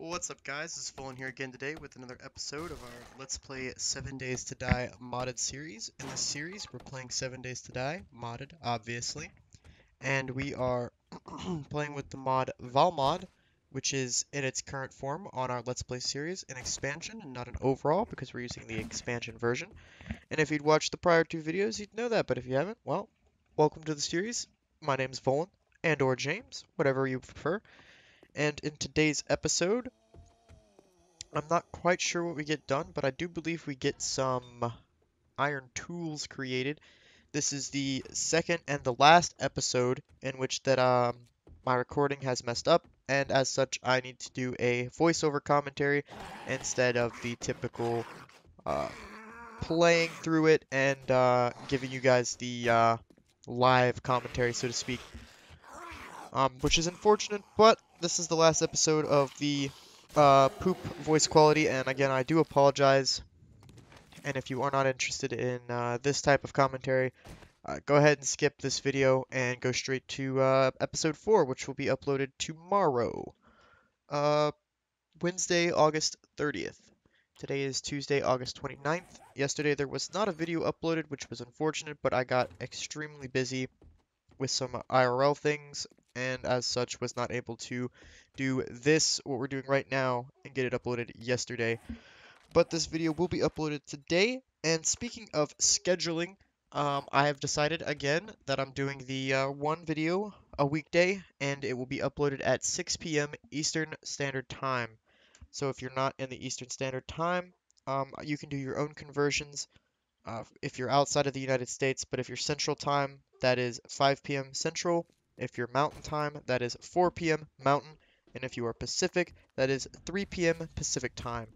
What's up guys, this is Fullen here again today with another episode of our Let's Play 7 Days to Die modded series. In this series, we're playing 7 Days to Die, modded, obviously. And we are playing with the mod Valmod, which is in its current form on our Let's Play series, an expansion and not an overall, because we're using the expansion version. And if you'd watched the prior two videos, you'd know that, but if you haven't, well, welcome to the series. My name's Fullen, and or James, whatever you prefer. And in today's episode, I'm not quite sure what we get done, but I do believe we get some iron tools created. This is the second and the last episode in which that my recording has messed up, and as such I need to do a voiceover commentary instead of the typical uh, playing through it and giving you guys the live commentary, so to speak. Which is unfortunate, but this is the last episode of the poop voice quality, and again, I do apologize. And if you are not interested in this type of commentary, go ahead and skip this video and go straight to episode 4, which will be uploaded tomorrow, uh, Wednesday, August 30th. Today is Tuesday, August 29th. Yesterday there was not a video uploaded, which was unfortunate, but I got extremely busy with some IRL things, and as such was not able to do this, what we're doing right now, and get it uploaded yesterday. But this video will be uploaded today, and speaking of scheduling, I have decided again that I'm doing the one video a weekday, and it will be uploaded at 6 p.m. Eastern Standard Time. So if you're not in the Eastern Standard Time, you can do your own conversions if you're outside of the United States, but if you're Central Time, that is 5 p.m. Central. If you're Mountain Time, that is 4 p.m. Mountain. And if you are Pacific, that is 3 p.m. Pacific Time.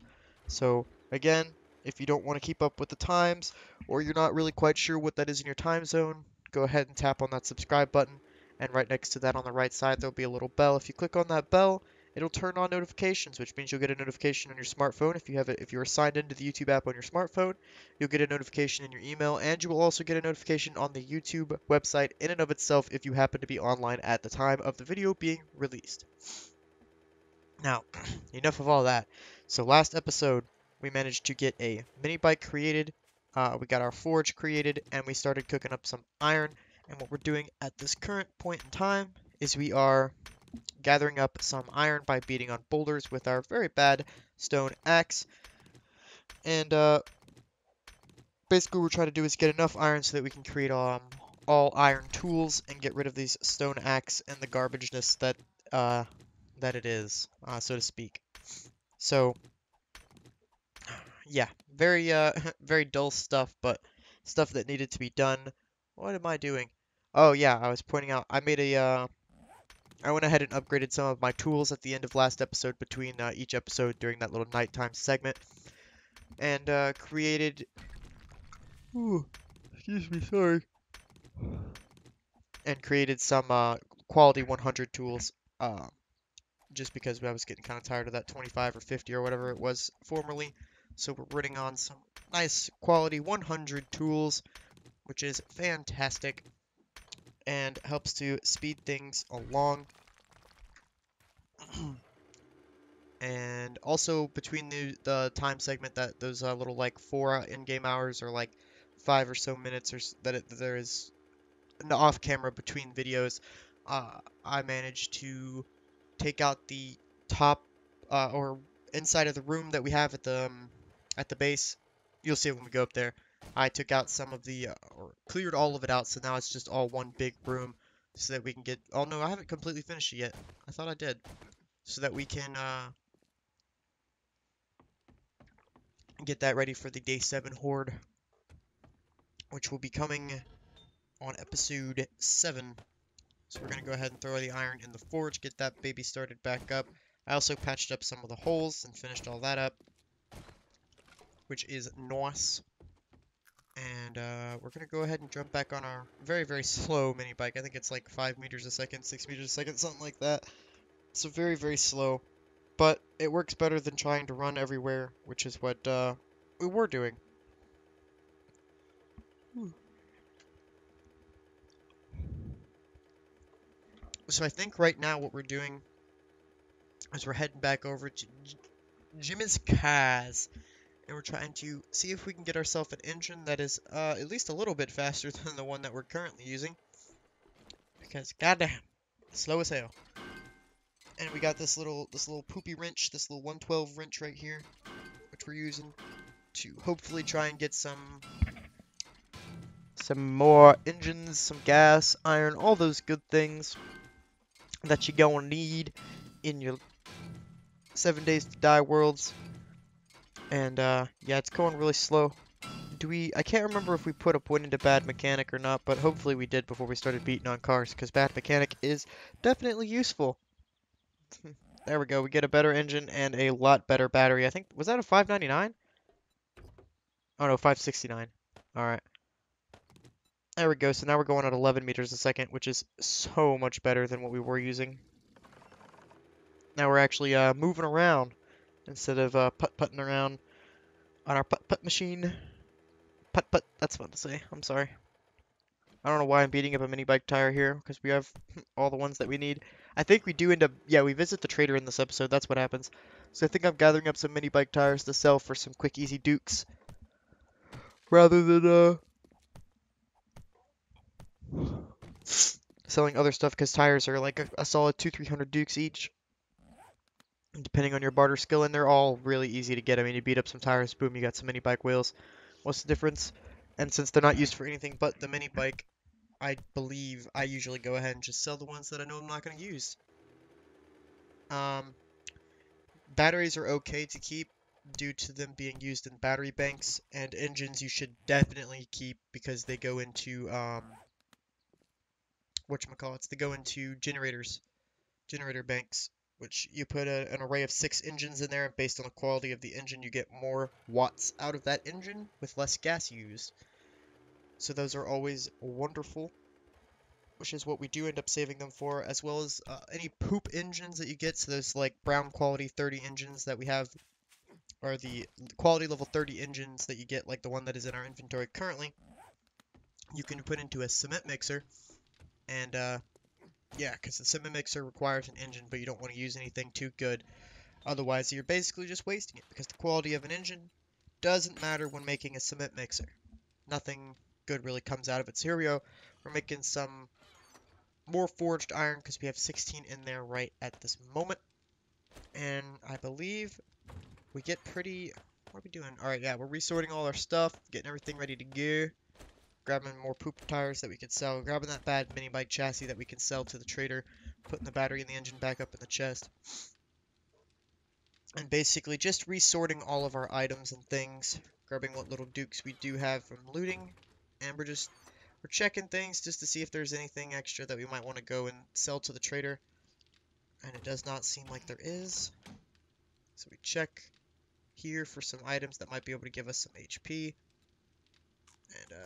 So, again, if you don't want to keep up with the times, or you're not really quite sure what that is in your time zone, go ahead and tap on that subscribe button. And right next to that on the right side, there'll be a little bell. If you click on that bell, it'll turn on notifications, which means you'll get a notification on your smartphone if you are signed into the YouTube app on your smartphone. You'll get a notification in your email, and you will also get a notification on the YouTube website in and of itself if you happen to be online at the time of the video being released. Now, enough of all that. So last episode, we managed to get a mini bike created, we got our forge created, and we started cooking up some iron. And what we're doing at this current point in time is we are gathering up some iron by beating on boulders with our very bad stone axe. And basically what we're trying to do is get enough iron so that we can create all iron tools and get rid of these stone axe and the garbageness that it is, so to speak. So yeah, very very dull stuff, but stuff that needed to be done. What am I doing? Oh yeah, I was pointing out I went ahead and upgraded some of my tools at the end of last episode between each episode during that little nighttime segment, and created. Ooh, excuse me, sorry. And created some quality 100 tools. Uh, just because I was getting kind of tired of that 25 or 50 or whatever it was formerly. So we're running on some nice quality 100 tools, which is fantastic and helps to speed things along. And also between the time segment that those little like 4 in-game hours or like 5 or so minutes there is an off-camera between videos, I managed to take out the top or inside of the room that we have at the base. You'll see it when we go up there. I took out some of the or cleared all of it out, so now it's just all one big room, so that we can get. Oh no, I haven't completely finished it yet. I thought I did, so that we can get that ready for the day 7 horde, which will be coming on episode 7. So we're gonna go ahead and throw the iron in the forge, get that baby started back up. I also patched up some of the holes and finished all that up, which is nice. And we're gonna go ahead and jump back on our very, very slow mini bike. I think it's like 5 meters a second, 6 meters a second, something like that. So very, very slow, but it works better than trying to run everywhere, which is what we were doing. So I think right now what we're doing as we're heading back over to Jimmy's Cars, and we're trying to see if we can get ourselves an engine that is at least a little bit faster than the one that we're currently using, because goddamn, slow as hell. And we got this little poopy wrench, this little 112 wrench right here, which we're using to hopefully try and get some more engines, some gas, iron, all those good things that you're gonna need in your 7 Days to Die worlds. And yeah, it's going really slow. I can't remember if we put a point into Bad Mechanic or not, but hopefully we did before we started beating on cars, because Bad Mechanic is definitely useful. There we go, we get a better engine and a lot better battery. I think, was that a 599? Oh no, 569. Alright. There we go, so now we're going at 11 meters a second, which is so much better than what we were using. Now we're actually moving around instead of putt-putting around on our putt-putt machine. Putt-putt, that's fun to say, I'm sorry. I don't know why I'm beating up a mini bike tire here, because we have all the ones that we need. I think we do end up, yeah, we visit the trader in this episode, that's what happens. So I think I'm gathering up some mini bike tires to sell for some quick, easy dukes. Rather than, selling other stuff, because tires are like a solid 200-300 dukes each. And depending on your barter skill, and they're all really easy to get. I mean, you beat up some tires, boom, you got some mini bike wheels. What's the difference? And since they're not used for anything but the mini bike, I believe I usually go ahead and just sell the ones that I know I'm not going to use. Batteries are okay to keep due to them being used in battery banks, and engines you should definitely keep because they go into, whatchamacallits, they go into generator banks, which you put an array of 6 engines in there. Based on the quality of the engine, you get more watts out of that engine with less gas used. So those are always wonderful, which is what we do end up saving them for, as well as any poop engines that you get. So those like brown quality 30 engines that we have, or the quality level 30 engines that you get, like the one that is in our inventory currently, you can put into a cement mixer. And yeah, because the cement mixer requires an engine, but you don't want to use anything too good. Otherwise, you're basically just wasting it, because the quality of an engine doesn't matter when making a cement mixer. Nothing good really comes out of it. So here we go. We're making some more forged iron, because we have 16 in there right at this moment. And I believe we get pretty... What are we doing? Alright, yeah, we're resorting all our stuff, getting everything ready to go. Grabbing more poop tires that we can sell. Grabbing that bad mini bike chassis that we can sell to the trader. Putting the battery and the engine back up in the chest. And basically just resorting all of our items and things, grabbing what little dukes we do have from looting, and we're checking things just to see if there's anything extra that we might want to go and sell to the trader. And it does not seem like there is. So we check here for some items that might be able to give us some HP. And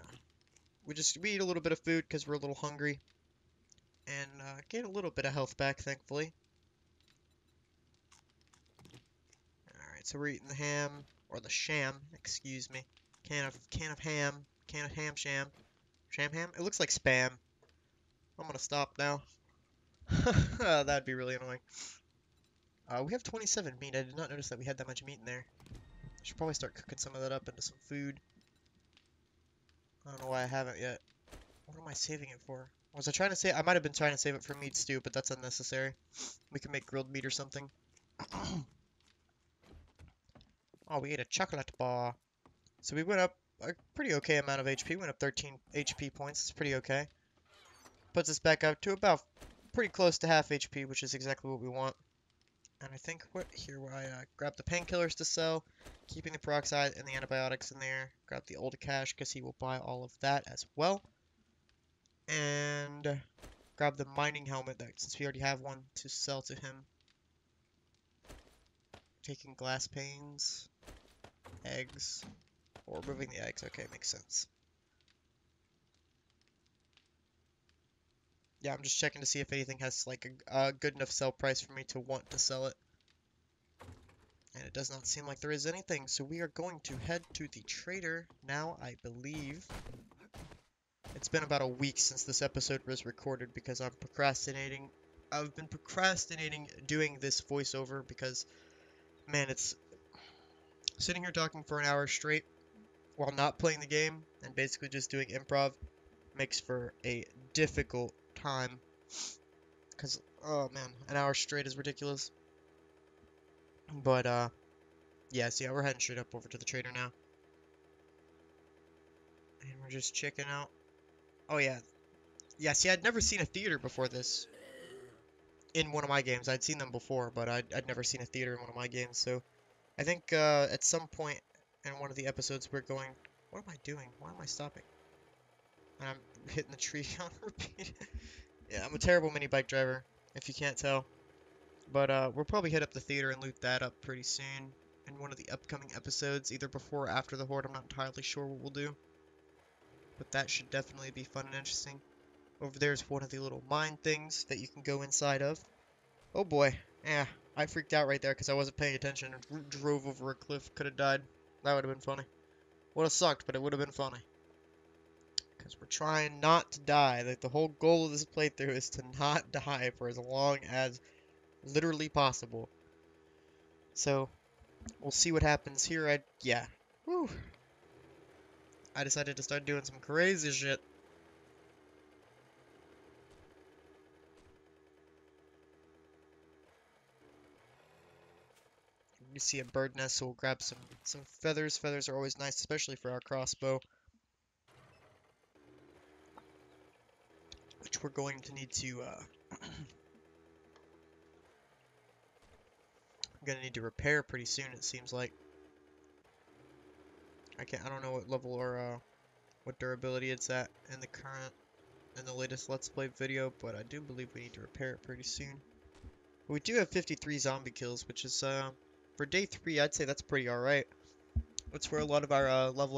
we eat a little bit of food because we're a little hungry. And get a little bit of health back, thankfully. Alright, so we're eating the ham, or the sham, excuse me. Can of ham, can of ham sham. Sham ham? It looks like spam. I'm gonna stop now. That'd be really annoying. We have 27 meat. I did not notice that we had that much meat in there. I should probably start cooking some of that up into some food. I don't know why I haven't yet. What am I saving it for? Was I trying to save? I might have been trying to save it for meat stew, but that's unnecessary. We can make grilled meat or something. Oh, we ate a chocolate bar. So we went up a pretty okay amount of HP. Went up 13 HP points. It's pretty okay. Puts us back up to about pretty close to half HP, which is exactly what we want. And I think here where I grab the painkillers to sell, keeping the peroxide and the antibiotics in there. Grab the old cash because he will buy all of that as well. And grab the mining helmet that, since we already have one, to sell to him. Taking glass panes, eggs, or removing the eggs. Okay, makes sense. Yeah, I'm just checking to see if anything has like a good enough sell price for me to want to sell it. And it does not seem like there is anything, so we are going to head to the trader now, I believe. It's been about a week since this episode was recorded because I'm procrastinating I've been procrastinating doing this voiceover because, man, it's sitting here talking for an hour straight while not playing the game and basically just doing improv makes for a difficult time. Because, oh man, an hour straight is ridiculous. But, yeah, so yeah, we're heading straight up over to the trader now. And we're just checking out. Oh, yeah. Yeah, see, I'd never seen a theater before this in one of my games. I'd seen them before, but I'd never seen a theater in one of my games. So I think at some point in one of the episodes we're going... What am I doing? Why am I stopping? And I'm hitting the tree on repeat. Yeah, I'm a terrible mini bike driver, if you can't tell. But we'll probably hit up the theater and loot that up pretty soon in one of the upcoming episodes, either before or after the Horde. I'm not entirely sure what we'll do. But that should definitely be fun and interesting. Over there's one of the little mine things that you can go inside of. Oh boy. Yeah, I freaked out right there because I wasn't paying attention and drove over a cliff. Could have died. That would have been funny. Would have sucked, but it would have been funny. Because we're trying not to die. Like, the whole goal of this playthrough is to not die for as long as literally possible. So, we'll see what happens here. Yeah. Whew. I decided to start doing some crazy shit. You see a bird nest, so we'll grab some feathers. Feathers are always nice, especially for our crossbow. Which we're going to need to, I'm gonna need to repair pretty soon, it seems like. I don't know what level or, what durability it's at in the latest Let's Play video, but I do believe we need to repair it pretty soon. But we do have 53 zombie kills, which is, for day 3, I'd say that's pretty alright. That's where a lot of our, A lot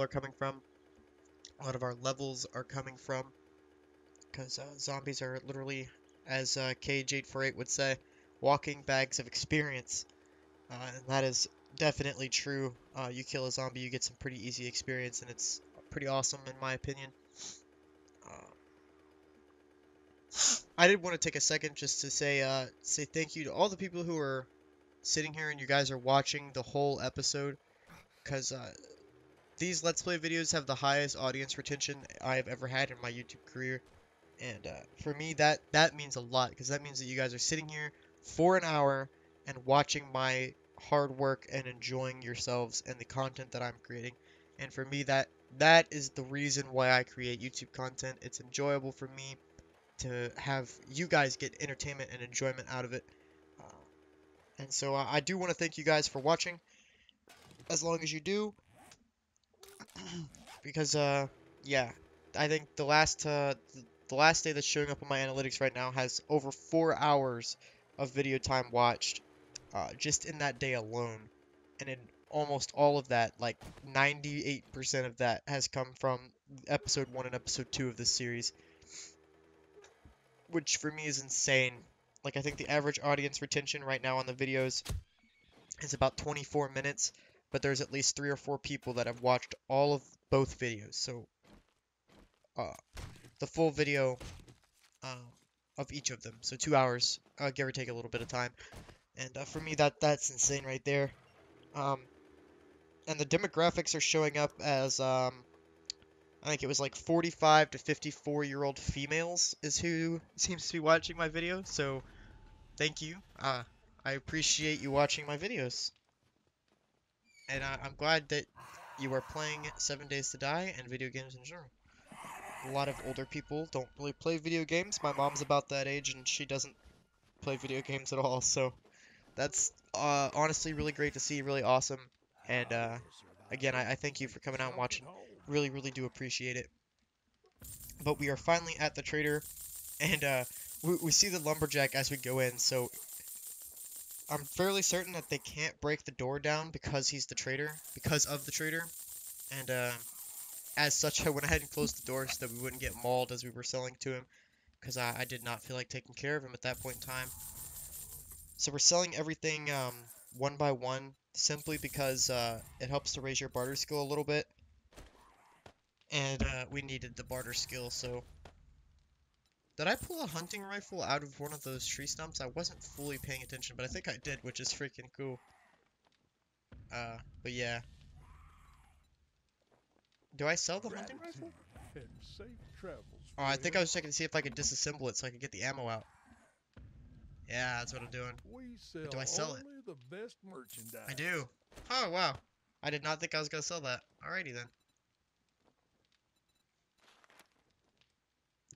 of our levels are coming from. Because, zombies are literally, as, Cage848 would say, walking bags of experience. And that is definitely true. You kill a zombie, you get some pretty easy experience, and it's pretty awesome in my opinion. I did want to take a second just to say thank you to all the people who are sitting here and you guys are watching the whole episode, because these Let's Play videos have the highest audience retention I have ever had in my YouTube career, and for me that means a lot, because that means that you guys are sitting here for an hour and watching my hard work and enjoying yourselves and the content that I'm creating. And for me, that is the reason why I create YouTube content. It's enjoyable for me to have you guys get entertainment and enjoyment out of it. Uh, and so I do want to thank you guys for watching, as long as you do, because yeah, I think the last day that's showing up on my analytics right now has over 4 hours of video time watched, just in that day alone. And in almost all of that, like 98% of that has come from episode 1 and episode 2 of this series, which for me is insane. Like, I think the average audience retention right now on the videos is about 24 minutes, but there's at least 3 or 4 people that have watched all of both videos. So, uh, the full video uh, of each of them. So 2 hours, give or take a little bit of time. And for me, that's insane right there. And the demographics are showing up as, I think it was like 45 to 54-year-old females is who seems to be watching my video. So thank you. I appreciate you watching my videos. And I'm glad that you are playing 7 Days to Die and video games in general. A lot of older people don't really play video games. My mom's about that age and she doesn't play video games at all. So that's honestly really great to see, really awesome. And again, I thank you for coming out and watching. Really, really do appreciate it. But we are finally at the trader, and we see the lumberjack as we go in, so I'm fairly certain that they can't break the door down because he's the trader, because of the trader. And as such, I went ahead and closed the door so that we wouldn't get mauled as we were selling to him, because I did not feel like taking care of him at that point in time. So we're selling everything one by one, simply because it helps to raise your barter skill a little bit. And we needed the barter skill, so Did I pull a hunting rifle out of one of those tree stumps? I wasn't fully paying attention, but I think I did, which is freaking cool. But yeah. Do I sell the hunting rifle? And safe travels, Oh, I think I friend. was checking to see if I could disassemble it so I could get the ammo out. Yeah, that's what I'm doing. We But sell do I sell it? only the best merchandise. I do. Oh, wow. I did not think I was gonna sell that. Alrighty then.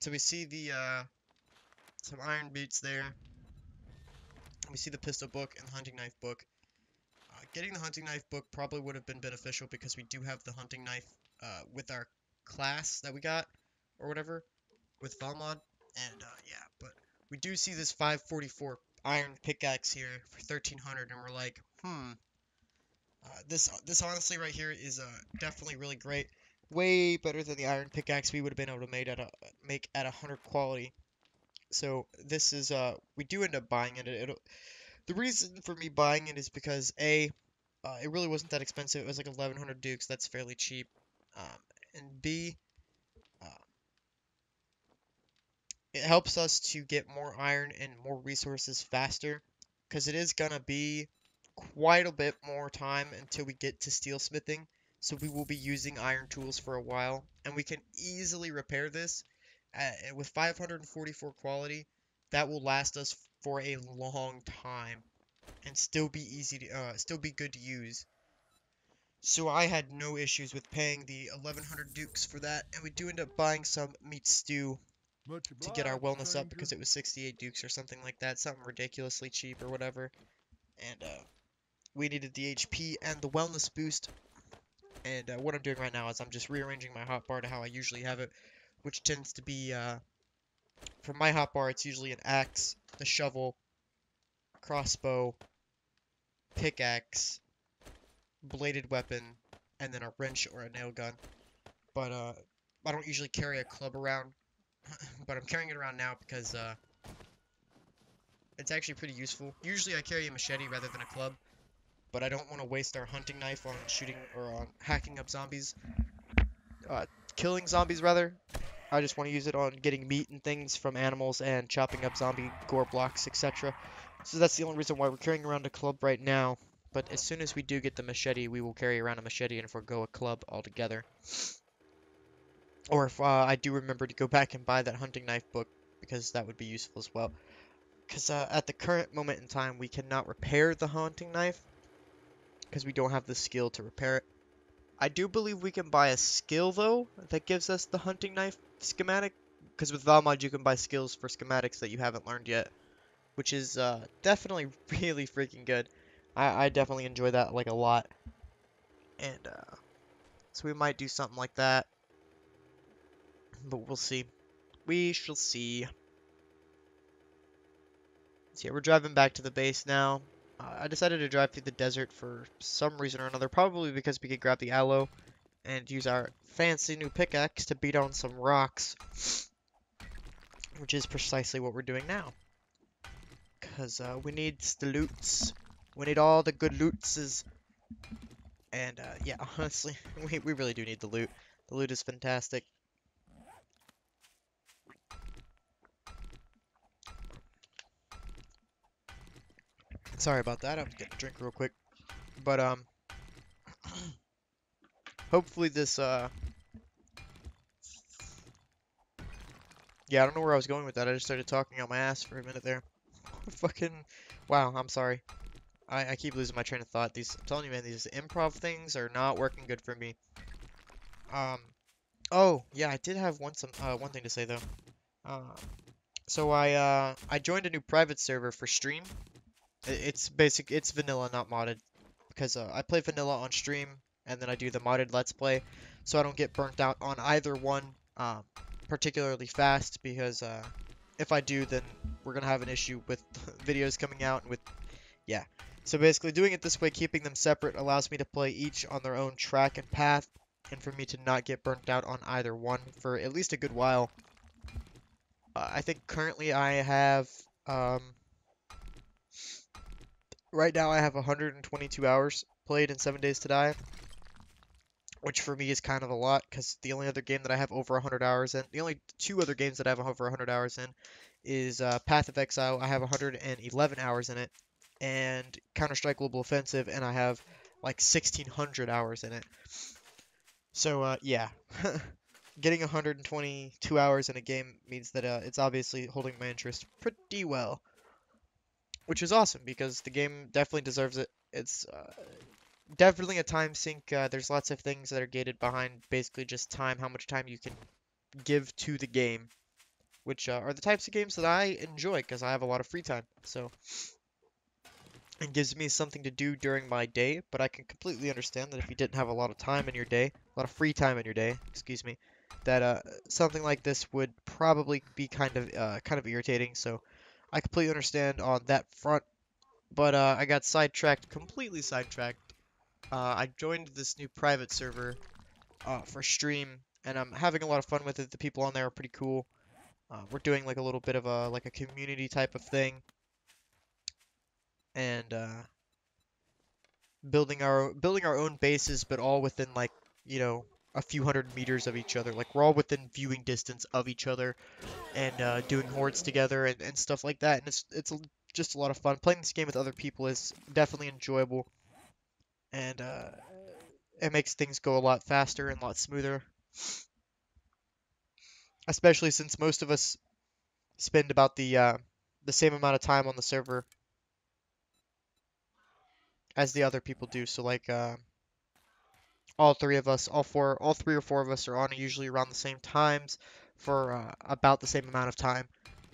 So we see the, some iron boots there. We see the pistol book and the hunting knife book. Getting the hunting knife book probably would have been beneficial because we do have the hunting knife, with our class that we got, or whatever, with Valmod. And, yeah, but we do see this 544 iron pickaxe here for 1300, and we're like, this honestly right here is definitely really great. Way better than the iron pickaxe we would have been able to make at 100 quality. So this is we do end up buying it. The reason for me buying it is because A, it really wasn't that expensive. It was like 1100 dukes. That's fairly cheap. And B, uh, it helps us to get more iron and more resources faster, because it is gonna be quite a bit more time until we get to steel smithing. So we will be using iron tools for a while, and we can easily repair this with 544 quality. That will last us for a long time and still be still be good to use. So I had no issues with paying the 1100 dukes for that, and we do end up buying some meat stew Much to get our obliged, wellness up stranger. because it was 68 dukes or something like that, something ridiculously cheap or whatever. And we needed the HP and the wellness boost. And what I'm doing right now is I'm just rearranging my hotbar to how I usually have it, which tends to be, for my hotbar, it's usually an axe, the shovel, crossbow, pickaxe, bladed weapon, and then a wrench or a nail gun. But I don't usually carry a club around, but I'm carrying it around now because it's actually pretty useful. Usually I carry a machete rather than a club, but I don't want to waste our hunting knife on shooting or on hacking up zombies. Killing zombies rather. I just want to use it on getting meat and things from animals and chopping up zombie gore blocks, etc. So that's the only reason why we're carrying around a club right now. But as soon as we do get the machete, we will carry around a machete and forgo a club altogether. Or if I do remember to go back and buy that hunting knife book, because that would be useful as well. Because at the current moment in time, we cannot repair the hunting knife, because we don't have the skill to repair it. I do believe we can buy a skill, though, that gives us the hunting knife schematic. Because with Valmod, you can buy skills for schematics that you haven't learned yet. Which is definitely really freaking good. I definitely enjoy that, like, a lot. And so we might do something like that. But we'll see. We shall see. So yeah, we're driving back to the base now. I decided to drive through the desert for some reason or another. Probably because we could grab the aloe and use our fancy new pickaxe to beat on some rocks, which is precisely what we're doing now. Because we need the loots. We need all the good lootses. And yeah, honestly, we really do need the loot. The loot is fantastic. Sorry about that. I was getting a drink real quick. But hopefully this yeah, I don't know where I was going with that. I just started talking out my ass for a minute there. Fucking wow, I'm sorry. I keep losing my train of thought. I'm telling you, man, these improv things are not working good for me. Oh, yeah, I did have one thing to say though. So I joined a new private server for stream. It's vanilla, not modded, because I play vanilla on stream and then I do the modded let's play, so I don't get burnt out on either one particularly fast, because if I do, then we're gonna have an issue with videos coming out and with yeah. So basically doing it this way, keeping them separate, allows me to play each on their own track and path, and for me to not get burnt out on either one for at least a good while. I think currently I have right now I have 122 hours played in 7 Days to Die. which for me is kind of a lot because the only other game that I have over 100 hours in, the only two other games that I have over 100 hours in is Path of Exile. I have 111 hours in it, and Counter-Strike Global Offensive, and I have like 1600 hours in it. So yeah, getting 122 hours in a game means that it's obviously holding my interest pretty well, which is awesome because the game definitely deserves it. It's definitely a time sink. There's lots of things that are gated behind basically just time, how much time you can give to the game, which are the types of games that I enjoy because I have a lot of free time. So it gives me something to do during my day, but I can completely understand that if you didn't have a lot of time in your day, a lot of free time in your day, excuse me, that something like this would probably be kind of irritating. So I completely understand on that front. But I got sidetracked, completely sidetracked. I joined this new private server for stream, and I'm having a lot of fun with it. The people on there are pretty cool. We're doing like a little bit of a community type of thing, and building our own bases, but all within like a few hundred meters of each other. Like we're all within viewing distance of each other, and doing hordes together and stuff like that. And just a lot of fun. Playing this game with other people is definitely enjoyable, and it makes things go a lot faster and a lot smoother. Especially since most of us spend about the same amount of time on the server as the other people do. So like all three of us, all three or four of us are on usually around the same times for about the same amount of time.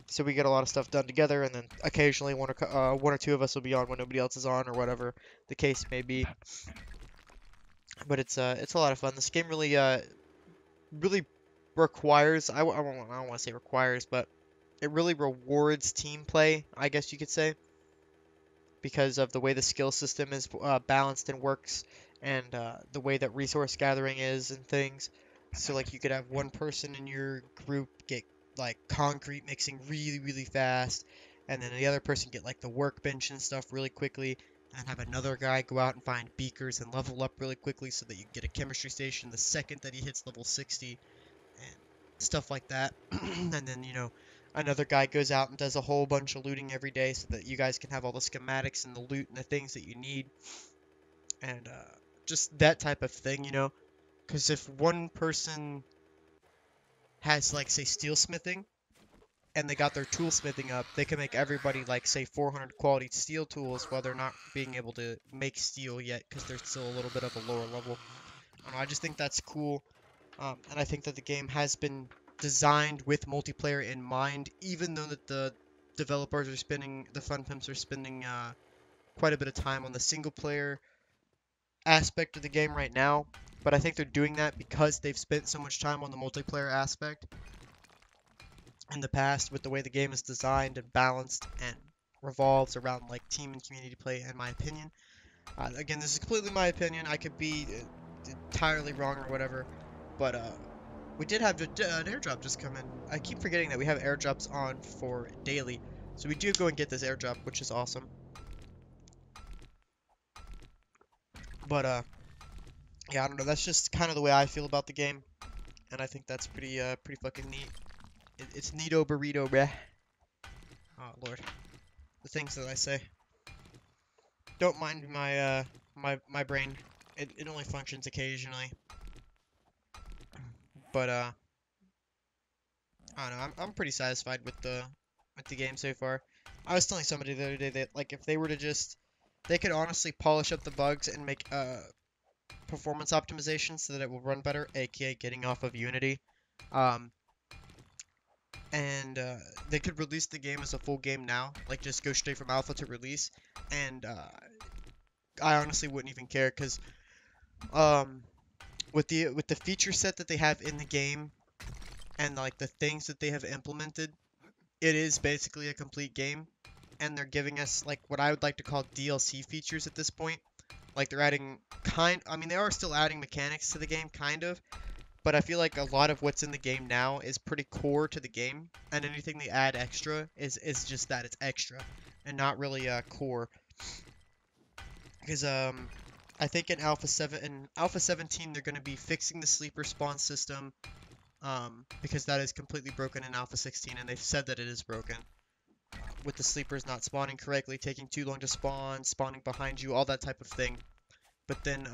So we get a lot of stuff done together, and then occasionally one or two of us will be on when nobody else is on, or whatever the case may be. But it's a lot of fun. This game really requires I don't want to say requires, but it really rewards team play, I guess you could say, because of the way the skill system is balanced and works, and the way that resource gathering is and things. So like you could have one person in your group get like concrete mixing really really fast, and then the other person get like the workbench and stuff really quickly, and have another guy go out and find beakers and level up really quickly so that you get a chemistry station the second that he hits level 60 and stuff like that. And then, another guy goes out and does a whole bunch of looting every day so that you guys can have all the schematics and the loot and the things that you need. And just that type of thing. Because if one person has, like, say, steelsmithing, and they got their toolsmithing up, they can make everybody, like, say, 400 quality steel tools while they're not being able to make steel yet because they're still a little bit of a lower level. I don't know, I just think that's cool. And I think that the game has been designed with multiplayer in mind, even though that the developers are spending, the Fun Pimps are spending quite a bit of time on the single player aspect of the game right now. But I think they're doing that because they've spent so much time on the multiplayer aspect in the past with the way the game is designed and balanced and revolves around like team and community play, in my opinion. Again, this is completely my opinion. I could be entirely wrong or whatever, but we did have an airdrop just come in. I keep forgetting that we have airdrops on for daily. So we do go and get this airdrop, which is awesome. But, yeah, I don't know. That's just kind of the way I feel about the game. And I think that's pretty fucking neat. It's neato burrito, bruh. Oh, Lord. The things that I say. Don't mind my brain. It only functions occasionally. But, I don't know. I'm pretty satisfied with the game so far. I was telling somebody the other day that like if they were to just they could honestly polish up the bugs and make performance optimization so that it will run better, aka getting off of Unity. Um, and they could release the game as a full game now, like just go straight from alpha to release, and I honestly wouldn't even care because with the feature set that they have in the game and like the things that they have implemented, it is basically a complete game, and they're giving us like what I would like to call DLC features at this point. Like they're adding I mean they are still adding mechanics to the game kind of, but I feel like a lot of what's in the game now is pretty core to the game, and anything they add extra is just that, it's extra and not really core. Because I think in Alpha 17, they're going to be fixing the sleeper spawn system, because that is completely broken in Alpha 16, and they've said that it is broken. With the sleepers not spawning correctly, taking too long to spawn, spawning behind you, all that type of thing. But then,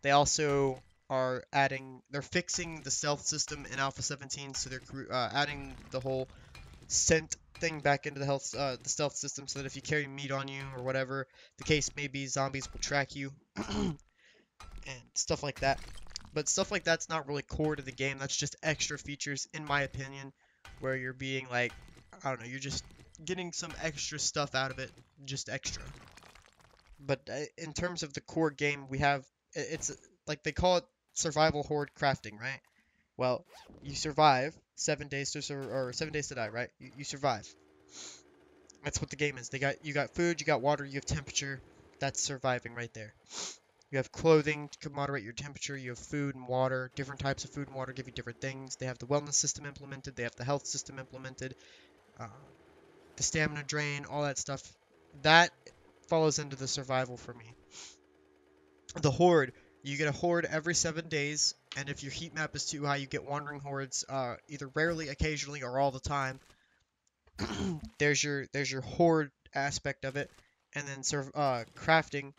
they also are they're fixing the stealth system in Alpha 17, so they're adding the whole scent thing back into the stealth system, so that if you carry meat on you or whatever the case may be, zombies will track you and stuff like that. But stuff like that's not really core to the game. That's just extra features, in my opinion, where you're being like, I don't know, you're just getting some extra stuff out of it, just extra. But in terms of the core game, it's like they call it survival horde crafting, right? Well, you survive 7 days or 7 days to die, right? You survive. That's what the game is. You got food, you got water, you have temperature. That's surviving right there. You have clothing to moderate your temperature. You have food and water. Different types of food and water give you different things. They have the wellness system implemented. They have the health system implemented. Uh, the stamina drain, all that stuff. That follows into the survival for me. The horde. You get a horde every 7 days, and if your heat map is too high, you get wandering hordes, either rarely, occasionally, or all the time. there's your horde aspect of it, and then crafting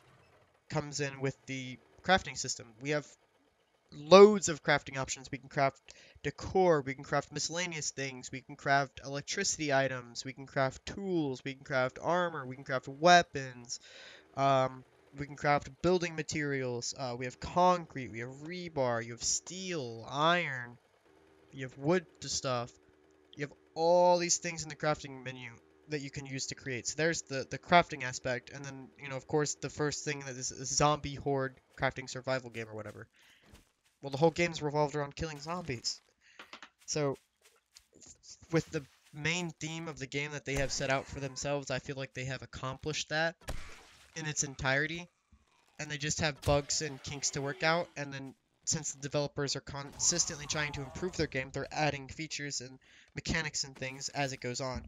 comes in with the crafting system. We have loads of crafting options. We can craft decor, we can craft miscellaneous things, we can craft electricity items, we can craft tools, we can craft armor, we can craft weapons, we can craft building materials. We have concrete, we have rebar, you have steel, iron, you have wood to stuff. You have all these things in the crafting menu that you can use to create. So there's the crafting aspect, and then, of course, the first thing that is a zombie horde crafting survival game or whatever. Well, the whole game's revolved around killing zombies. So, with the main theme of the game that they have set out for themselves, I feel like they have accomplished that in its entirety, and they just have bugs and kinks to work out, and then since the developers are consistently trying to improve their game, they're adding features and mechanics and things as it goes on.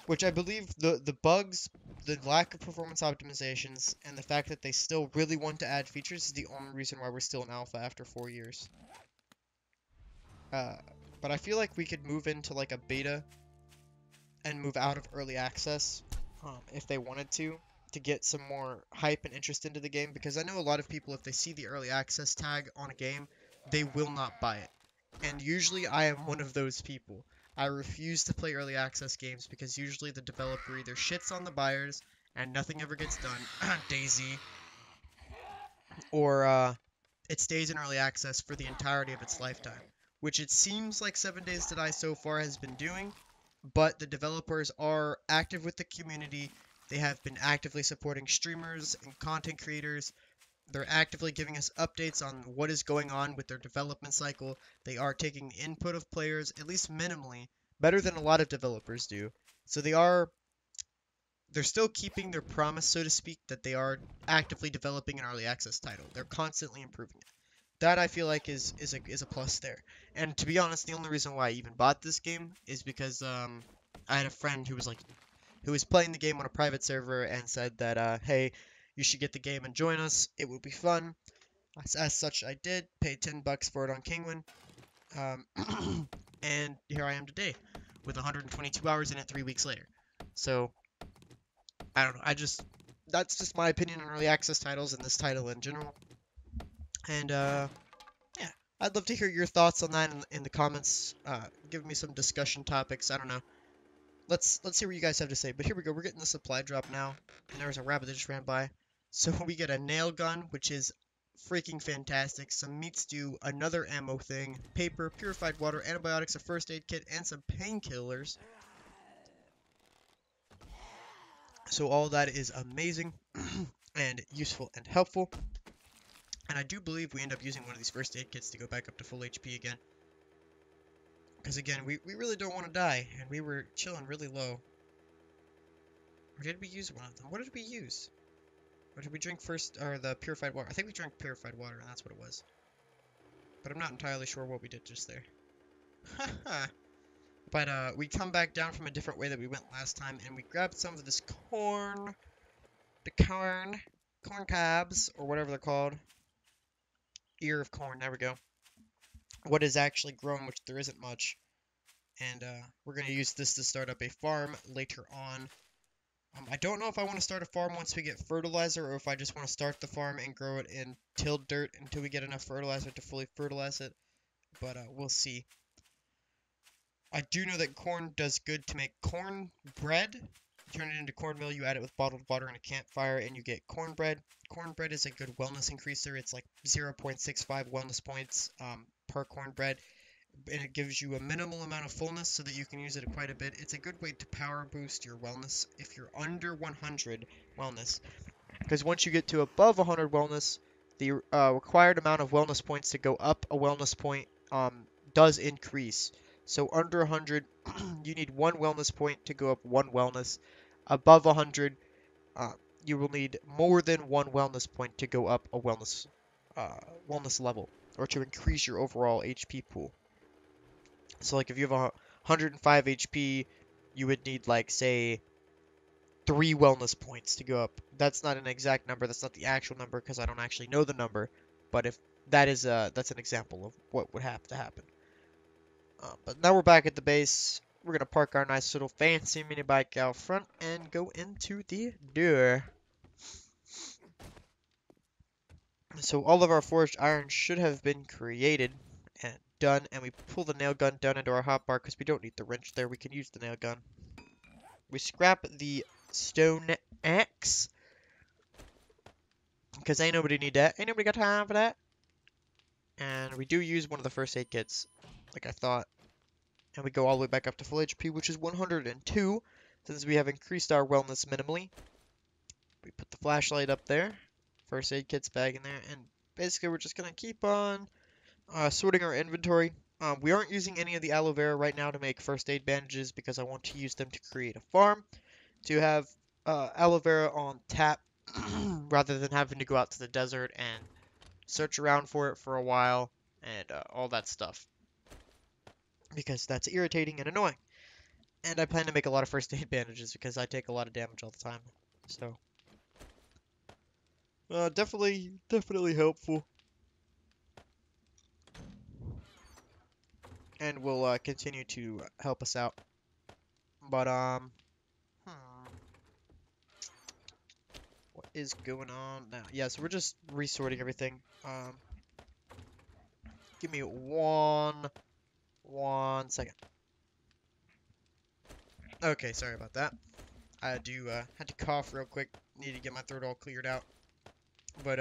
Which I believe the bugs, the lack of performance optimizations, and the fact that they still really want to add features is the only reason why we're still in alpha after 4 years. But I feel like we could move into like a beta and move out of early access, if they wanted to get some more hype and interest into the game, because I know a lot of people, if they see the early access tag on a game, they will not buy it. And usually I am one of those people. I refuse to play early access games because usually the developer either shits on the buyers and nothing ever gets done, Daisy, or it stays in early access for the entirety of its lifetime, which it seems like 7 Days to Die so far has been doing, but the developers are active with the community. They have been actively supporting streamers and content creators. They're actively giving us updates on what is going on with their development cycle. They are taking the input of players, at least minimally, better than a lot of developers do. So they're still keeping their promise, so to speak, that they are actively developing an early access title. They're constantly improving it. That I feel like is a plus there. And to be honest, the only reason why I even bought this game is because I had a friend who was playing the game on a private server and said that hey, you should get the game and join us. It would be fun. As such, I did. Paid $10 for it on Kingwin. And here I am today with 122 hours in it 3 weeks later. So, I don't know. That's just my opinion on early access titles and this title in general. And, yeah. I'd love to hear your thoughts on that in the comments. Give me some discussion topics. I don't know. Let's see what you guys have to say. But here we go. We're getting the supply drop now. And there was a rabbit that just ran by. So we get a nail gun, which is freaking fantastic. Some meat stew, another ammo thing, paper, purified water, antibiotics, a first aid kit, and some painkillers. So all that is amazing and useful and helpful. And I do believe we end up using one of these first aid kits to go back up to full HP again. Because again, we really don't want to die, and we were chilling really low. Or did we use one of them? What did we use? Or did we drink first, or the purified water? I think we drank purified water, and that's what it was. But I'm not entirely sure what we did just there. But we come back down from a different way that we went last time, and we grabbed some of this corn. The corn. corn cobs, or whatever they're called. Ear of corn, there we go. What is actually grown, which there isn't much. And we're going to use this to start up a farm later on. I don't know if I want to start a farm once we get fertilizer, or if I just want to start the farm and grow it in tilled dirt until we get enough fertilizer to fully fertilize it. But we'll see. I do know that corn does good to make corn bread. You turn it into cornmeal, you add it with bottled water and a campfire, and you get cornbread. Cornbread is a good wellness increaser. It's like 0.65 wellness points per cornbread, and it gives you a minimal amount of fullness so that you can use it quite a bit. It's a good way to power boost your wellness if you're under 100 wellness, because once you get to above 100 wellness, the required amount of wellness points to go up a wellness point does increase. So under 100, you need 1 wellness point to go up 1 wellness. Above 100, you will need more than 1 wellness point to go up a wellness level, or to increase your overall HP pool. So like if you have 105 HP, you would need like say 3 wellness points to go up. That's not an exact number. That's not the actual number because I don't actually know the number. But if that is that's an example of what would have to happen. But now we're back at the base. We're gonna park our nice little fancy mini bike out front and go into the door. So all of our forged iron should have been created and done, and we pull the nail gun down into our hotbar because we don't need the wrench there. We can use the nail gun. We scrap the stone axe because ain't nobody need that. Ain't nobody got time for that. And we do use one of the first aid kits, like I thought. And we go all the way back up to full HP, which is 102, since we have increased our wellness minimally. We put the flashlight up there, first aid kit's bag in there, and basically we're just gonna keep on sorting our inventory. We aren't using any of the aloe vera right now to make first aid bandages because I want to use them to create a farm, to have aloe vera on tap rather than having to go out to the desert and search around for it for a while and all that stuff, because that's irritating and annoying. And I plan to make a lot of first aid bandages because I take a lot of damage all the time. So, definitely helpful. And will continue to help us out. But, what is going on now? Yeah, so we're just resorting everything. Give me one second. Okay, sorry about that. I had to cough real quick. Need to get my throat all cleared out. But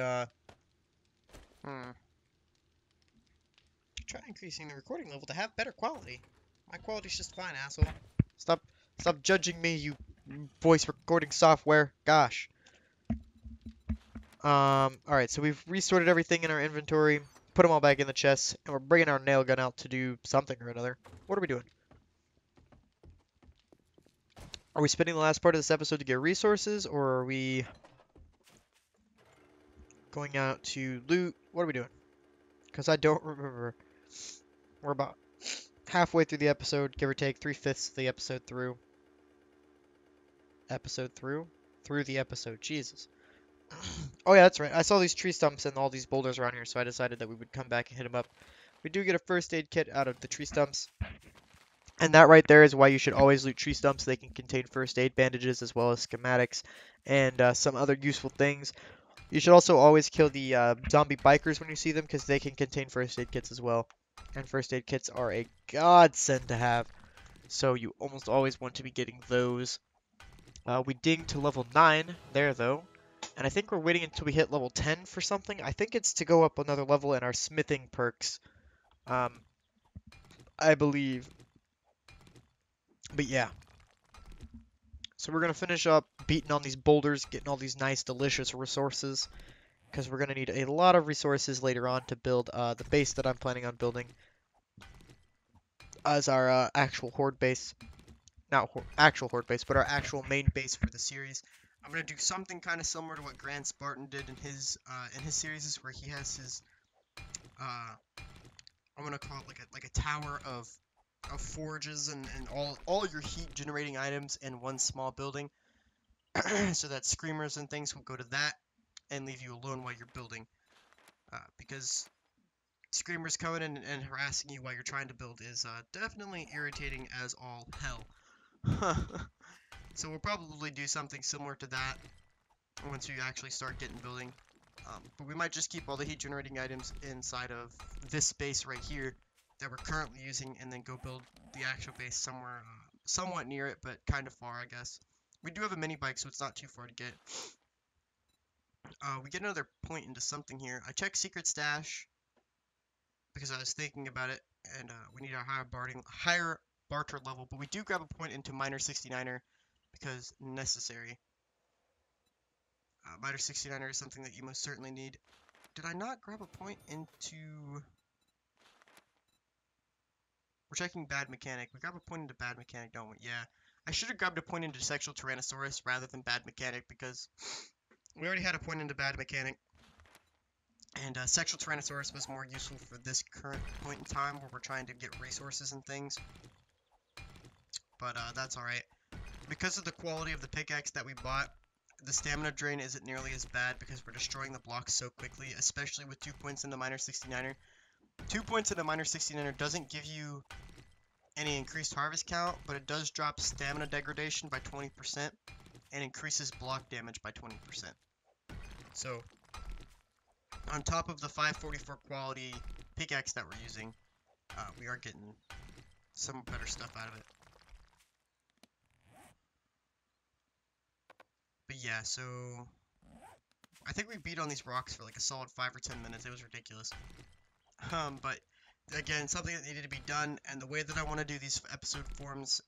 try increasing the recording level to have better quality. My quality's just fine, asshole. Stop judging me, you voice recording software. Gosh. Alright, so we've resorted everything in our inventory, put them all back in the chest, and we're bringing our nail gun out to do something or another. What are we doing? Are we spending the last part of this episode to get resources, or are we going out to loot? What are we doing? Because I don't remember. We're about halfway through the episode, give or take 3/5 of the episode through. Through the episode. Jesus. Oh yeah, that's right. I saw these tree stumps and all these boulders around here, so I decided that we would come back and hit them up. We do get a first aid kit out of the tree stumps. And that right there is why you should always loot tree stumps. They can contain first aid bandages as well as schematics and some other useful things. You should also always kill the zombie bikers when you see them because they can contain first aid kits as well. And first aid kits are a godsend to have. So you almost always want to be getting those. We dinged to level 9 there though. And I think we're waiting until we hit level 10 for something. I think it's to go up another level in our smithing perks. I believe. But yeah. So we're going to finish up beating on these boulders, getting all these nice, delicious resources. Because we're going to need a lot of resources later on to build the base that I'm planning on building as our actual horde base. Not actual horde base, but our actual main base for the series. I'm going to do something kind of similar to what Grand Spartan did in his series, where he has his, I'm going to call it like a tower of forges and all your heat generating items in one small building. So that screamers and things will go to that. and leave you alone while you're building. Because screamers coming in and harassing you while you're trying to build is definitely irritating as all hell. So we'll probably do something similar to that once we actually start getting building. But we might just keep all the heat generating items inside of this space right here that we're currently using, and then go build the actual base somewhere somewhat near it, but kind of far, I guess. We do have a mini bike, so it's not too far to get. We get another point into something here. I checked secret stash because I was thinking about it, and we need a higher barter level, but we do grab a point into Miner 69er because necessary. Miner 69er is something that you most certainly need. Did I not grab a point into... We're checking Bad Mechanic. We grab a point into Bad Mechanic, don't we? Yeah. I should have grabbed a point into Sexual Tyrannosaurus rather than Bad Mechanic, because we already had a point into Bad Mechanic. And Sexual Tyrannosaurus was more useful for this current point in time where we're trying to get resources and things. But that's alright. Because of the quality of the pickaxe that we bought, the stamina drain isn't nearly as bad because we're destroying the blocks so quickly, especially with 2 points into Miner 69er. 2 points into Miner 69er doesn't give you any increased harvest count, but it does drop stamina degradation by 20% and increases block damage by 20%. So, on top of the 544 quality pickaxe that we're using, we are getting some better stuff out of it. But yeah, so I think we beat on these rocks for like a solid 5 or 10 minutes. It was ridiculous. But again, something that needed to be done, and the way that I want to do these episode forms,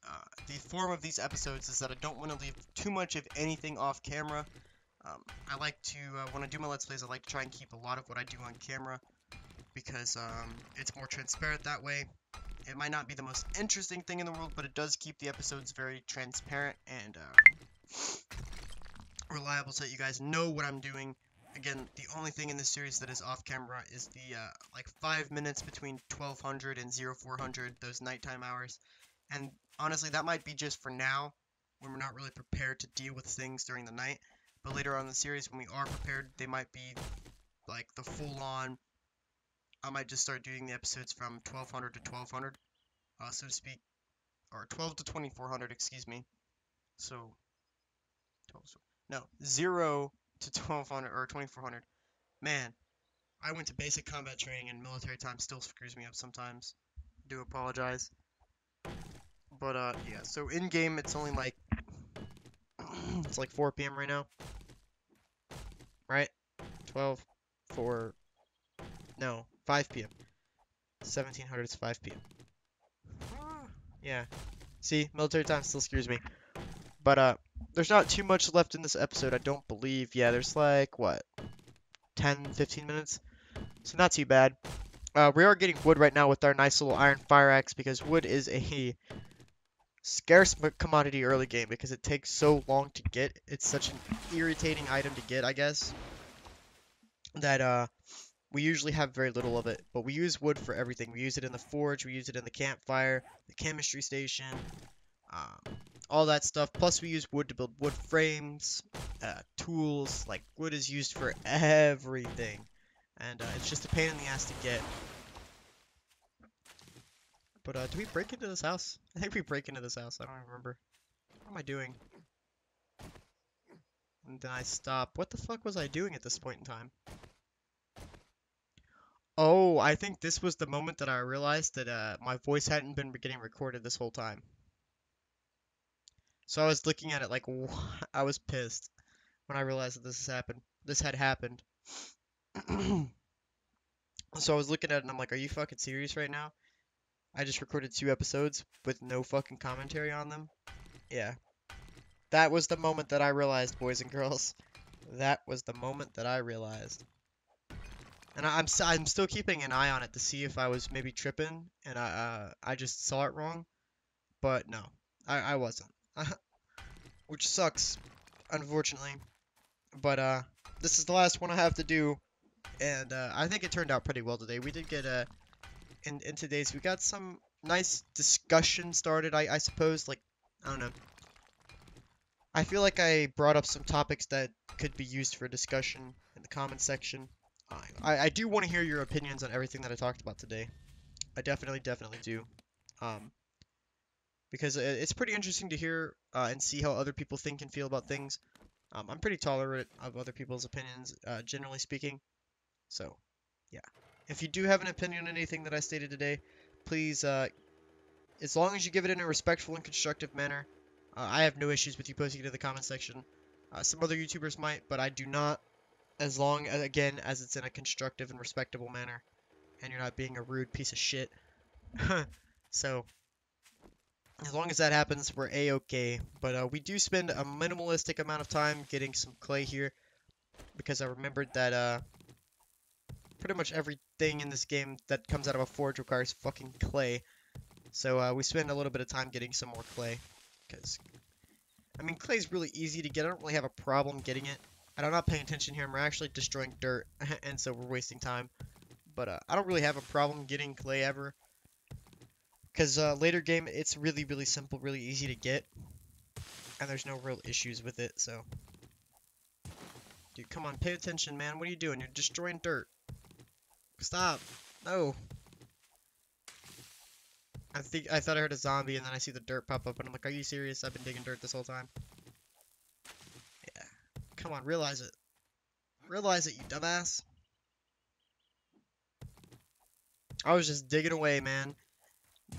the form of these episodes is that I don't want to leave too much of anything off camera. I like to, when I do my Let's Plays, I like to try and keep a lot of what I do on camera, because it's more transparent that way. It might not be the most interesting thing in the world, but it does keep the episodes very transparent and reliable so that you guys know what I'm doing. Again, the only thing in this series that is off camera is the like 5 minutes between 1200 and 0400, those nighttime hours. And honestly, that might be just for now, when we're not really prepared to deal with things during the night. But later on in the series, when we are prepared, they might be like the full-on. I might just start doing the episodes from 1200 to 1200, so to speak, or 12 to 2400, excuse me. So, 12, no, 0 to 1200 or 2400. Man, I went to basic combat training and military time still screws me up sometimes. I do apologize. But yeah, so in game it's only like it's like 4 p.m. right now. Right? 12, 4, no, 5 p.m. 1700 is 5 p.m. Yeah. See, military time still screws me. But there's not too much left in this episode, I don't believe. Yeah, there's like, what, 10, 15 minutes? So not too bad. We are getting wood right now with our nice little iron fire axe, because wood is a scarce commodity early game because it takes so long to get. It's such an irritating item to get, I guess, that we usually have very little of it. But we use wood for everything. We use it in the forge, we use it in the campfire, the chemistry station, all that stuff. Plus we use wood to build wood frames, tools. Like, wood is used for everything, and it's just a pain in the ass to get. But do we break into this house? I think we break into this house. I don't remember. What am I doing? And then I stop. What the fuck was I doing at this point in time? Oh, I think this was the moment that I realized that my voice hadn't been getting recorded this whole time. So I was looking at it like, I was pissed when I realized that this had happened. So I was looking at it and I'm like, are you fucking serious right now? I just recorded 2 episodes with no fucking commentary on them. Yeah. That was the moment that I realized, boys and girls. That was the moment that I realized. And I'm still keeping an eye on it to see if I was maybe tripping and I just saw it wrong. But no, I wasn't. Which sucks, unfortunately. But this is the last one I have to do, and I think it turned out pretty well today. We did get in today's, we got some nice discussion started, I suppose. Like, I don't know. I feel like I brought up some topics that could be used for discussion in the comment section. I do want to hear your opinions on everything that I talked about today. I definitely do. Um, because it's pretty interesting to hear and see how other people think and feel about things. I'm pretty tolerant of other people's opinions, generally speaking. So, yeah. If you do have an opinion on anything that I stated today, please, as long as you give it in a respectful and constructive manner, I have no issues with you posting it in the comment section. Some other YouTubers might, but I do not, as long as, again, as it's in a constructive and respectable manner, and you're not being a rude piece of shit. So, as long as that happens, we're a-okay. But we do spend a minimalistic amount of time getting some clay here, because I remembered that pretty much everything in this game that comes out of a forge requires fucking clay. So we spend a little bit of time getting some more clay, because I mean clay's really easy to get. I don't really have a problem getting it. And I'm not paying attention here, and we're actually destroying dirt, and so we're wasting time. But I don't really have a problem getting clay ever, because later game it's really simple, really easy to get, and there's no real issues with it. So, dude, come on, pay attention, man. What are you doing? You're destroying dirt. Stop. No. I thought I heard a zombie, and then I see the dirt pop up, and I'm like, are you serious? I've been digging dirt this whole time. Yeah. Come on, realize it. Realize it, you dumbass. I was just digging away, man.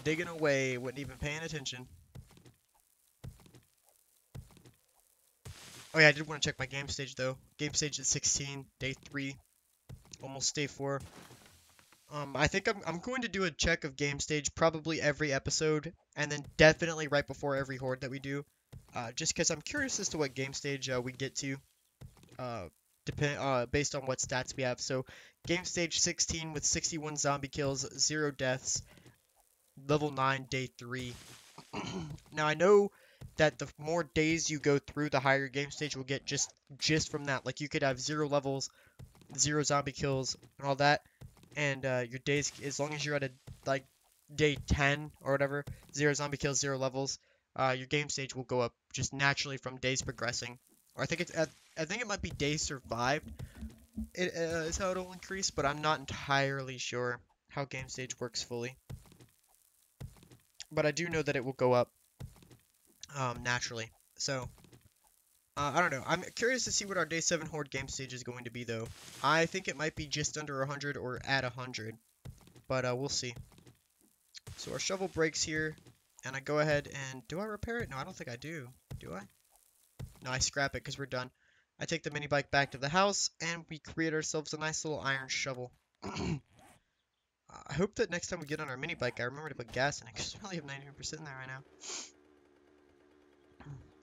Digging away, wasn't even paying attention. Oh yeah, I did want to check my game stage though. Game stage at 16, day 3, almost day 4. I think I'm going to do a check of game stage probably every episode, and then definitely right before every horde that we do. Just because I'm curious as to what game stage we get to, uh, based on what stats we have. So, game stage 16 with 61 zombie kills, 0 deaths, level 9, day 3. Now I know that the more days you go through, the higher your game stage will get just from that. Like you could have 0 levels, 0 zombie kills, and all that, and your days, as long as you're at a like day 10 or whatever, 0 zombie kills, 0 levels, your game stage will go up just naturally from days progressing. Or I think it might be days survived. It is how it'll increase, but I'm not entirely sure how game stage works fully. But I do know that it will go up naturally. So I don't know. I'm curious to see what our day 7 horde game stage is going to be though. I think it might be just under 100 or at 100, but we'll see. So our shovel breaks here, and I go ahead and do I repair it? No, I don't think I do. Do I? No, I scrap it because we're done. I take the mini bike back to the house, and we create ourselves a nice little iron shovel. I hope that next time we get on our mini bike, I remember to put gas in it because I only have 99% in there right now.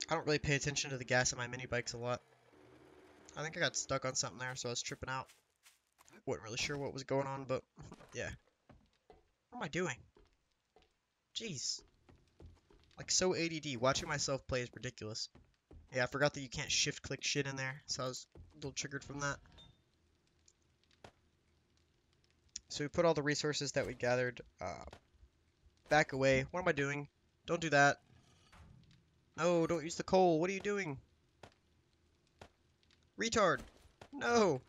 I don't really pay attention to the gas in my mini bikes a lot. I think I got stuck on something there, so I was tripping out. Wasn't really sure what was going on, but yeah. What am I doing? Jeez. Like so ADD. Watching myself play is ridiculous. Yeah, I forgot that you can't shift click shit in there, so I was a little triggered from that. So we put all the resources that we gathered back away. What am I doing? Don't do that. No, don't use the coal. What are you doing? Retard. No.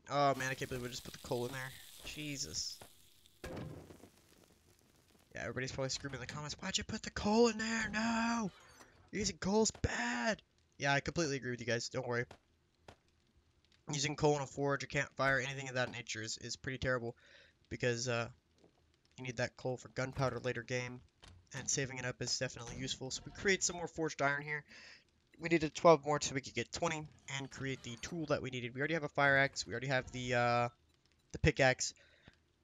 Oh man, I can't believe we just put the coal in there. Jesus. Yeah, everybody's probably screaming in the comments, why'd you put the coal in there? No! Using coal's bad! Yeah, I completely agree with you guys. Don't worry. Using coal in a forge, a campfire, anything of that nature is pretty terrible. Because you need that coal for gunpowder later game. And saving it up is definitely useful. So we create some more forged iron here. We needed 12 more so we could get 20 and create the tool that we needed. We already have a fire axe. We already have the pickaxe.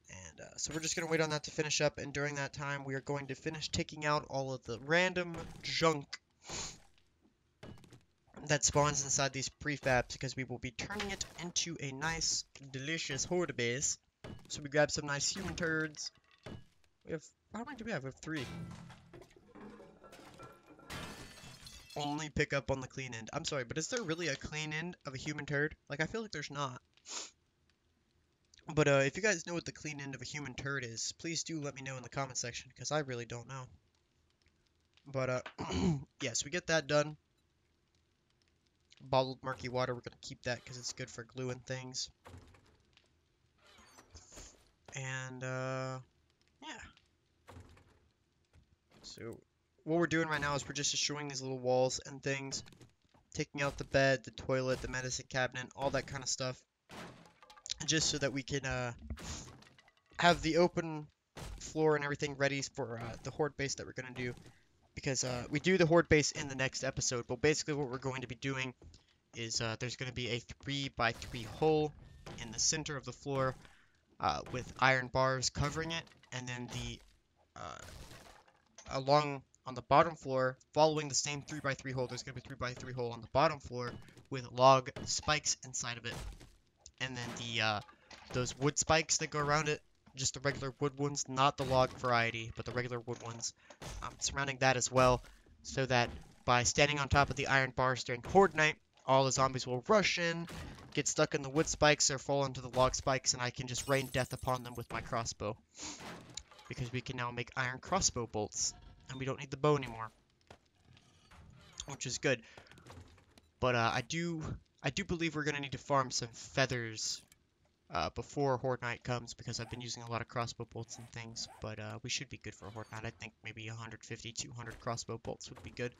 And so we're just going to wait on that to finish up, and during that time we are going to finish taking out all of the random junk that spawns inside these prefabs, because we will be turning it into a nice, delicious horde base. So we grab some nice human turds. We have, how many do we have? We have 3. Only pick up on the clean end. I'm sorry, but is there really a clean end of a human turd? Like, I feel like there's not. But if you guys know what the clean end of a human turd is, please do let me know in the comment section, because I really don't know. But yes, we get that done. Bottled murky water, we're gonna keep that because it's good for glue and things. And yeah. So what we're doing right now is we're just destroying these little walls and things, taking out the bed, the toilet, the medicine cabinet, all that kind of stuff, just so that we can have the open floor and everything ready for the horde base that we're gonna do. Because we do the horde base in the next episode, but basically what we're going to be doing is there's going to be a 3x3 hole in the center of the floor with iron bars covering it, and then the along on the bottom floor, following the same 3x3 hole, there's going to be a 3x3 hole on the bottom floor with log spikes inside of it, and then the those wood spikes that go around it, just the regular wood ones, not the log variety, but the regular wood ones, surrounding that as well, so that by standing on top of the iron bars during horde night, all the zombies will rush in, get stuck in the wood spikes or fall into the log spikes, and I can just rain death upon them with my crossbow. Because we can now make iron crossbow bolts, and we don't need the bow anymore, which is good. But I do believe we're gonna need to farm some feathers before Horde Night comes, because I've been using a lot of crossbow bolts and things, but we should be good for Horde Night. I think maybe 150, 200 crossbow bolts would be good.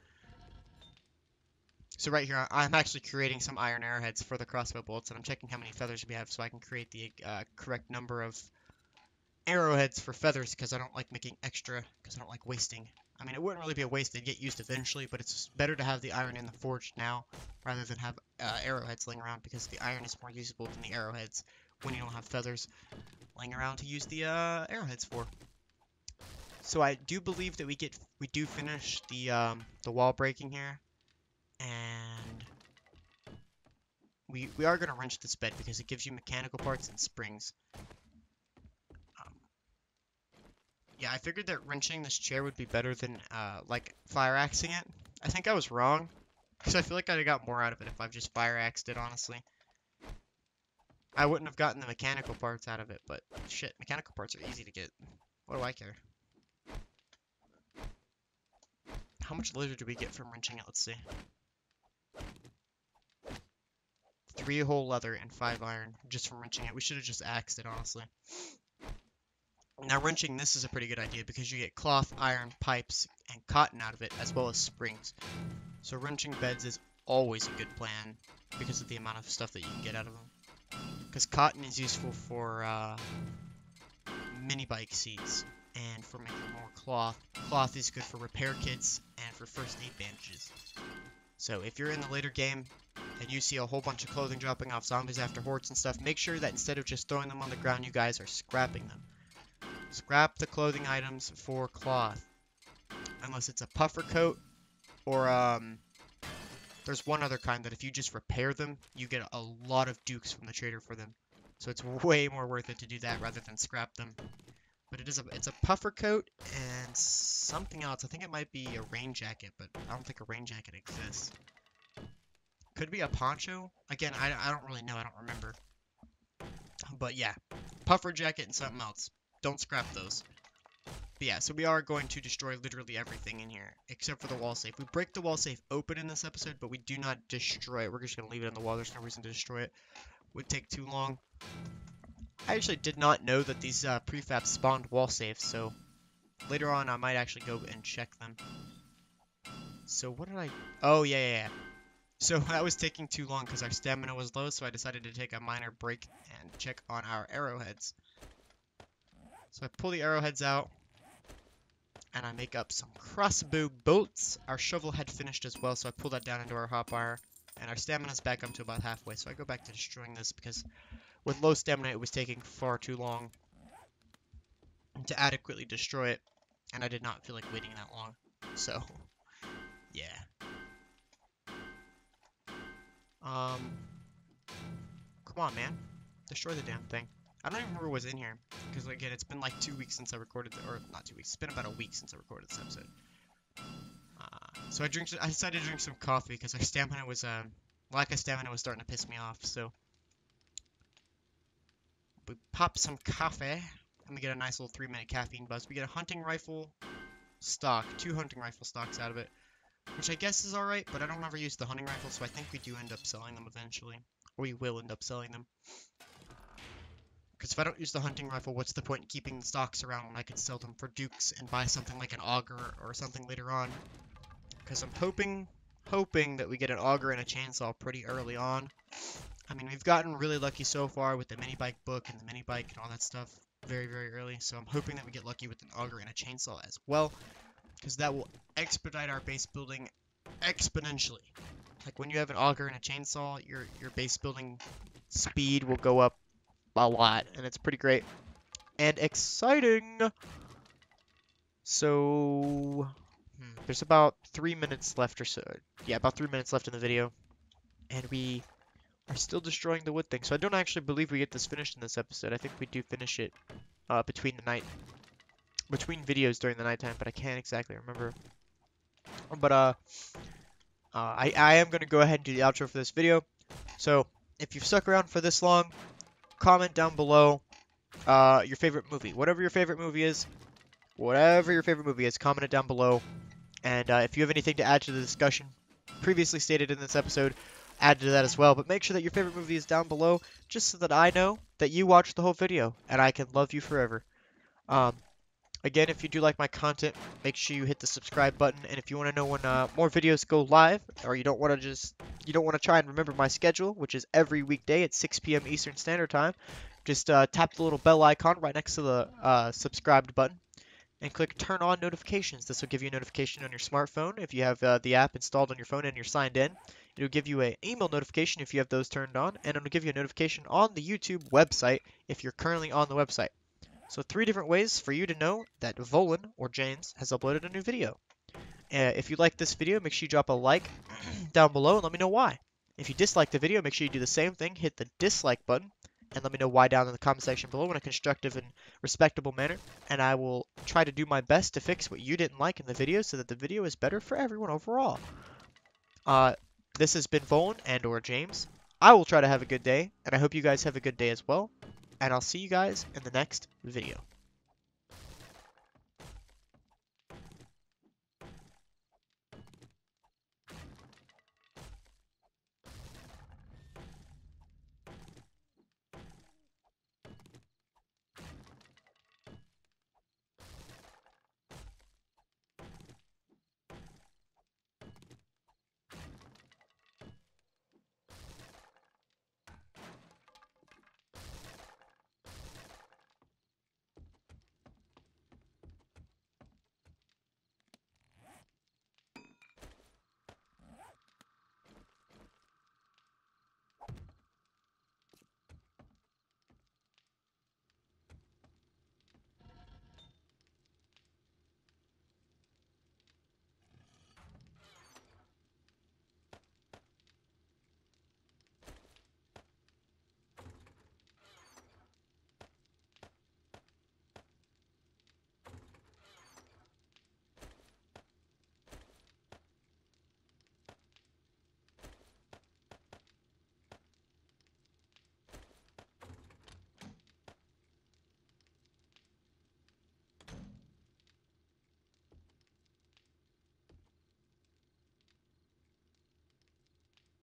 So right here, I'm actually creating some iron arrowheads for the crossbow bolts, and I'm checking how many feathers we have so I can create the correct number of arrowheads for feathers, because I don't like making extra, because I don't like wasting. I mean, it wouldn't really be a waste, they'd get used eventually, but it's better to have the iron in the forge now rather than have arrowheads laying around, because the iron is more usable than the arrowheads when you don't have feathers laying around to use the arrowheads for. So I do believe that we do finish the wall breaking here, and we are gonna wrench this bed because it gives you mechanical parts and springs. Yeah, I figured that wrenching this chair would be better than like fire axing it. I think I was wrong, because I feel like I'd have got more out of it if I've just fire axed it, honestly. I wouldn't have gotten the mechanical parts out of it, but shit, mechanical parts are easy to get. What do I care? How much leather do we get from wrenching it? Let's see. 3 whole leather and 5 iron just from wrenching it. We should have just axed it, honestly. Now wrenching this is a pretty good idea because you get cloth, iron, pipes, and cotton out of it, as well as springs. So wrenching beds is always a good plan because of the amount of stuff that you can get out of them. Because cotton is useful for mini bike seats and for making more cloth. Cloth is good for repair kits and for first aid bandages. So if you're in the later game and you see a whole bunch of clothing dropping off zombies after hordes and stuff, make sure that instead of just throwing them on the ground, you guys are scrapping them. Scrap the clothing items for cloth. Unless it's a puffer coat or there's one other kind that if you just repair them, you get a lot of dukes from the trader for them. So it's way more worth it to do that rather than scrap them. But it's a puffer coat and something else. I think it might be a rain jacket, but I don't think a rain jacket exists. Could be a poncho. Again, I don't really know. I don't remember. But yeah, puffer jacket and something else. Don't scrap those. But yeah, so we are going to destroy literally everything in here, except for the wall safe. We break the wall safe open in this episode, but we do not destroy it. We're just going to leave it in the wall. There's no reason to destroy it. Would take too long. I actually did not know that these prefabs spawned wall safes, so later on I might actually go and check them. So what did I... Oh, yeah. So that was taking too long because our stamina was low, so I decided to take a minor break and check on our arrowheads. So I pull the arrowheads out, and I make up some crossbow bolts. Our shovel had finished as well, so I pull that down into our hotbar, and our stamina's back up to about halfway. So I go back to destroying this because with low stamina it was taking far too long to adequately destroy it, and I did not feel like waiting that long. So, yeah. Come on, man. Destroy the damn thing. I don't even remember what's in here, because again, it's been like 2 weeks since I recorded, or not 2 weeks, it's been about a week since I recorded this episode. So I decided to drink some coffee because our stamina was, lack of stamina was starting to piss me off, so. We pop some coffee, and we get a nice little 3-minute caffeine buzz. We get a hunting rifle, stock, 2 hunting rifle stocks out of it, which I guess is alright, but I don't ever use the hunting rifle, so I think we do end up selling them eventually. Or we will end up selling them. Because if I don't use the hunting rifle, what's the point in keeping the stocks around when I can sell them for dukes and buy something like an auger or something later on? Because I'm hoping that we get an auger and a chainsaw pretty early on. I mean, we've gotten really lucky so far with the mini bike book and the mini bike and all that stuff very, very early. So I'm hoping that we get lucky with an auger and a chainsaw as well, because that will expedite our base building exponentially. Like when you have an auger and a chainsaw, your base building speed will go up a lot, and it's pretty great and exciting. So there's about 3 minutes left or so. Yeah, about 3 minutes left in the video, and we are still destroying the wood thing. So I don't actually believe we get this finished in this episode. I think we do finish it between videos during the nighttime, but I can't exactly remember. But I am gonna go ahead and do the outro for this video. So if you've stuck around for this long, comment down below your favorite movie, whatever your favorite movie is, comment it down below. And if you have anything to add to the discussion previously stated in this episode, add to that as well. But make sure that your favorite movie is down below, just so that I know that you watched the whole video and I can love you forever. Again, if you do like my content, make sure you hit the subscribe button. And if you want to know when more videos go live, or you don't want to try and remember my schedule, which is every weekday at 6 p.m. Eastern Standard Time, just tap the little bell icon right next to the subscribed button and click turn on notifications. This will give you a notification on your smartphone if you have the app installed on your phone and you're signed in. It'll give you an email notification if you have those turned on, and it'll give you a notification on the YouTube website if you're currently on the website. So 3 different ways for you to know that Volan, or James, has uploaded a new video. If you like this video, make sure you drop a like down below and let me know why. If you dislike the video, make sure you do the same thing, hit the dislike button, and let me know why down in the comment section below in a constructive and respectable manner. And I will try to do my best to fix what you didn't like in the video so that the video is better for everyone overall. This has been Volan and or James. I will try to have a good day, and I hope you guys have a good day as well. And I'll see you guys in the next video.